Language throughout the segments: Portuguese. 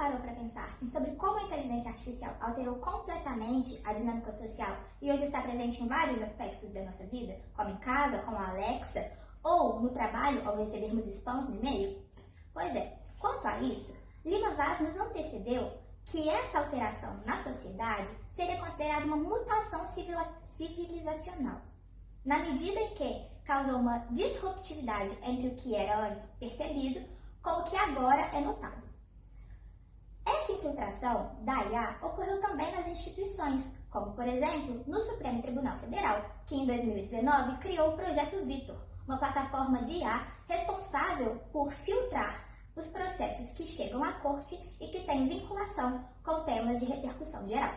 parou para pensar sobre como a inteligência artificial alterou completamente a dinâmica social e hoje está presente em vários aspectos da nossa vida, como em casa, com a Alexa, ou no trabalho ao recebermos spams no e-mail? Pois é, quanto a isso, Lima Vaz nos antecedeu que essa alteração na sociedade seria considerada uma mutação civilizacional, na medida em que causou uma disruptividade entre o que era antes percebido com o que agora é notado. Essa infiltração da IA ocorreu também nas instituições, como, por exemplo, no Supremo Tribunal Federal, que em 2019 criou o Projeto Vitor, uma plataforma de IA responsável por filtrar os processos que chegam à corte e que têm vinculação com temas de repercussão geral.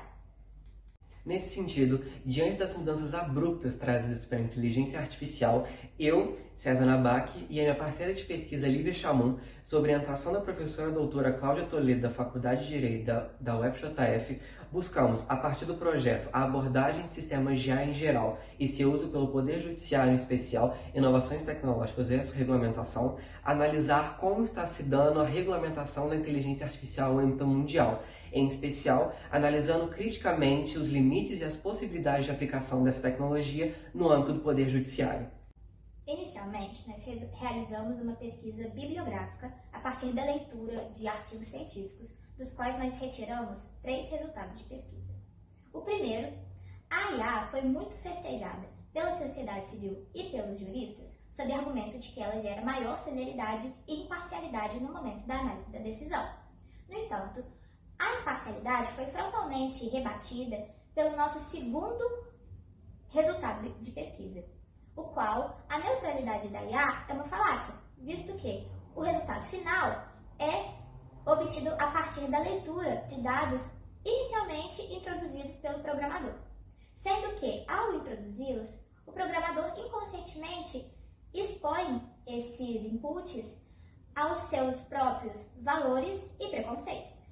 Nesse sentido, diante das mudanças abruptas trazidas pela inteligência artificial, eu, César Nabac, e a minha parceira de pesquisa Lívia Chamum, sob orientação da professora doutora Cláudia Toledo da Faculdade de Direito da UFJF, buscamos, a partir do projeto A Abordagem de Sistemas de IA em Geral e seu uso pelo Poder Judiciário em especial, inovações tecnológicas versus regulamentação, analisar como está se dando a regulamentação da inteligência artificial no âmbito mundial, em especial, analisando criticamente os limites e as possibilidades de aplicação dessa tecnologia no âmbito do Poder Judiciário. Inicialmente, nós realizamos uma pesquisa bibliográfica a partir da leitura de artigos científicos, dos quais nós retiramos 3 resultados de pesquisa. O primeiro, a IA foi muito festejada pela sociedade civil e pelos juristas, sob argumento de que ela gera maior celeridade e imparcialidade no momento da análise da decisão. No entanto, a imparcialidade foi frontalmente rebatida pelo nosso segundo resultado de pesquisa, o qual a neutralidade da IA é uma falácia, visto que o resultado final é obtido a partir da leitura de dados inicialmente introduzidos pelo programador, sendo que, ao introduzi-los, o programador inconscientemente expõe esses inputs aos seus próprios valores e preconceitos,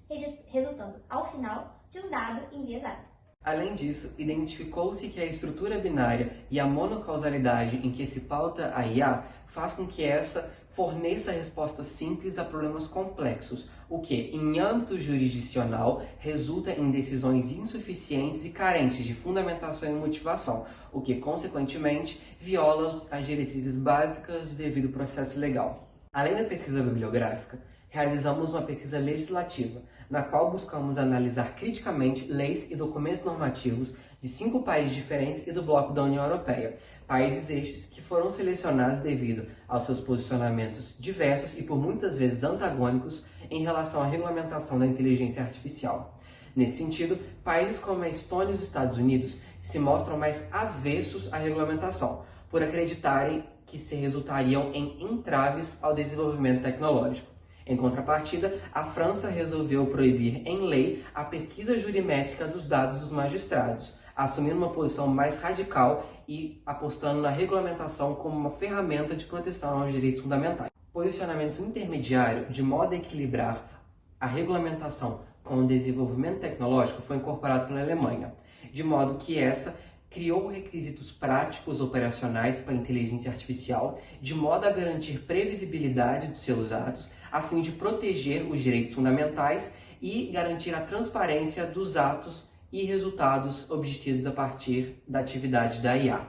resultando, ao final, de um dado enviesado. Além disso, identificou-se que a estrutura binária e a monocausalidade em que se pauta a IA faz com que essa forneça respostas simples a problemas complexos, o que, em âmbito jurisdicional, resulta em decisões insuficientes e carentes de fundamentação e motivação, o que, consequentemente, viola as diretrizes básicas do devido processo legal. Além da pesquisa bibliográfica, realizamos uma pesquisa legislativa, na qual buscamos analisar criticamente leis e documentos normativos de 5 países diferentes e do bloco da União Europeia, países estes que foram selecionados devido aos seus posicionamentos diversos e por muitas vezes antagônicos em relação à regulamentação da inteligência artificial. Nesse sentido, países como a Estônia e os Estados Unidos se mostram mais avessos à regulamentação, por acreditarem que se resultariam em entraves ao desenvolvimento tecnológico. Em contrapartida, a França resolveu proibir em lei a pesquisa jurimétrica dos dados dos magistrados, assumindo uma posição mais radical e apostando na regulamentação como uma ferramenta de proteção aos direitos fundamentais. Posicionamento intermediário, de modo a equilibrar a regulamentação com o desenvolvimento tecnológico, foi incorporado pela Alemanha, de modo que essa criou requisitos práticos operacionais para a inteligência artificial, de modo a garantir previsibilidade dos seus atos, a fim de proteger os direitos fundamentais e garantir a transparência dos atos e resultados obtidos a partir da atividade da IA.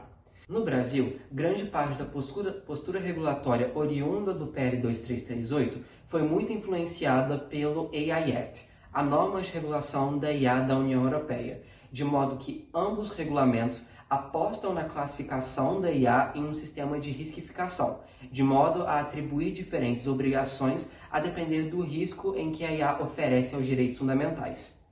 No Brasil, grande parte da postura regulatória oriunda do PL 2338 foi muito influenciada pelo AI Act, a norma de regulação da IA da União Europeia, de modo que ambos regulamentos apostam na classificação da IA em um sistema de risquificação, de modo a atribuir diferentes obrigações a depender do risco em que a IA oferece aos direitos fundamentais.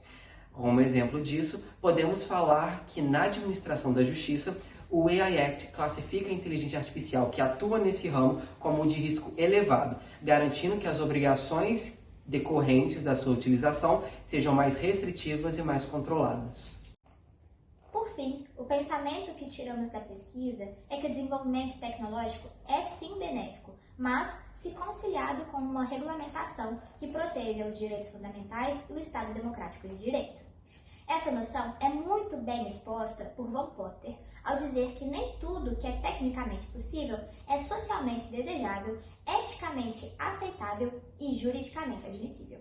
Como exemplo disso, podemos falar que na administração da justiça, o AI Act classifica a inteligência artificial que atua nesse ramo como de risco elevado, garantindo que as obrigações decorrentes da sua utilização sejam mais restritivas e mais controladas. Por fim, o pensamento que tiramos da pesquisa é que o desenvolvimento tecnológico é sim benéfico, mas se conciliado com uma regulamentação que proteja os direitos fundamentais e o Estado democrático de direito. Essa noção é muito bem exposta por Von Potter ao dizer que nem tudo que é tecnicamente possível é socialmente desejável, eticamente aceitável e juridicamente admissível.